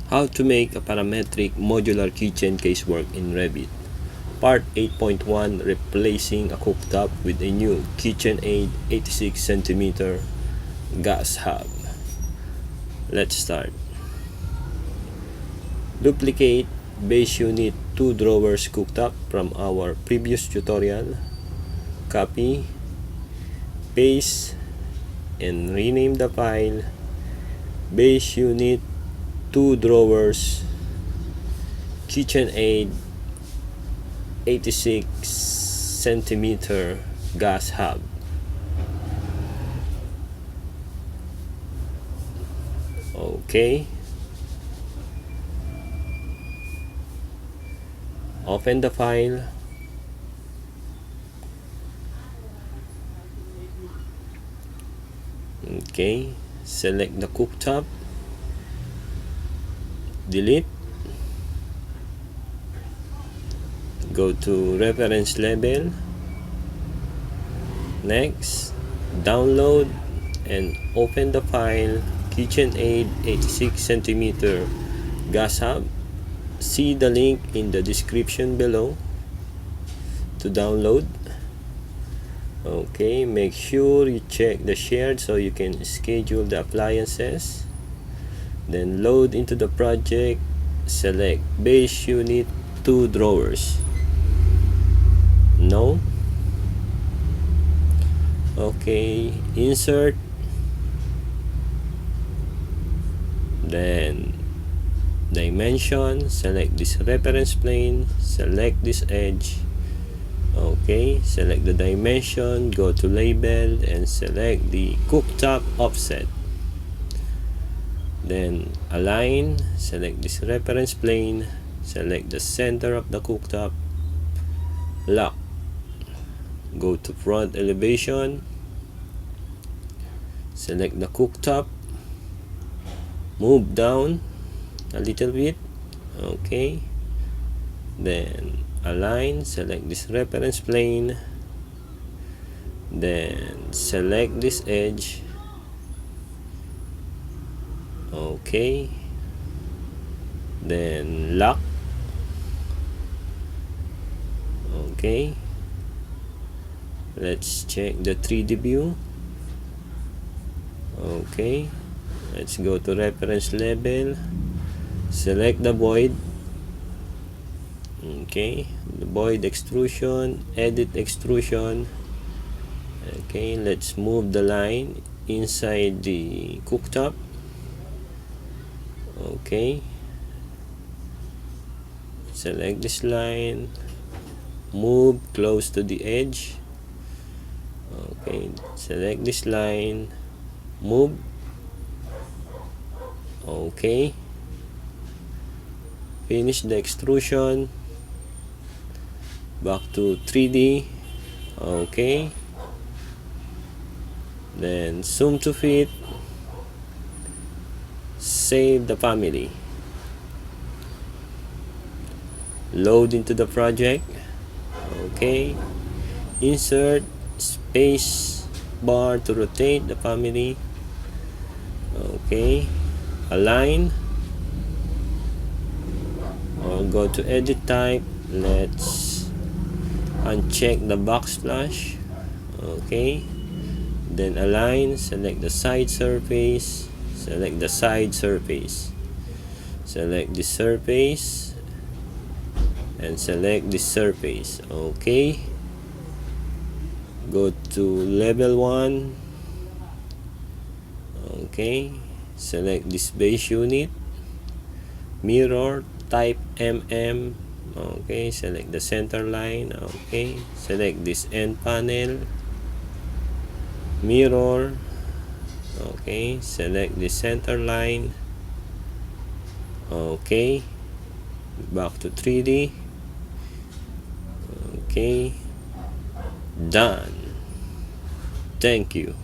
How to make a parametric modular kitchen casework in Revit. Part 8.1, replacing a cooktop with a new KitchenAid 86 cm gas hob. Let's start. Duplicate base unit 2 drawers cooktop from our previous tutorial. Copy, paste, and rename the file base unit 2 drawers KitchenAid 86 cm gas hob. Okay. Open the file. Okay. Select the cooktop. Delete. Go to reference label. Next, download and open the file KitchenAid 86 cm gas hob. See the link in the description below to download. Okay, make sure you check the shared so you can schedule the appliances. Then load into the project. Select base unit 2 drawers. No. Okay, insert. Then dimension, select this reference plane, select this edge. Okay, select the dimension, go to label and select the cooktop offset. Then align, select this reference plane, select the center of the cooktop, lock. Go to front elevation, select the cooktop, move down a little bit. Okay, then align, select this reference plane, then select this edge. Okay, then lock. Okay, let's check the 3D view. Okay, let's go to reference level, select the void. Okay, the void extrusion, edit extrusion. Okay, let's move the line inside the cooktop. Okay, select this line, move close to the edge. Okay, select this line, move. Okay, finish the extrusion. Back to 3D. Okay, then zoom to fit. Save the family. Load into the project. Okay, insert space bar to rotate the family. Okay, align, or go to edit type. Let's uncheck the backsplash. Okay, then align, select the side surface, select the side surface, select the surface, and select this surface. Okay, go to level 1. Okay, select this base unit, mirror type mm. Okay, select the center line. Okay, select this end panel, mirror. Okay, select the center line. Okay, back to 3D. Okay, done. Thank you.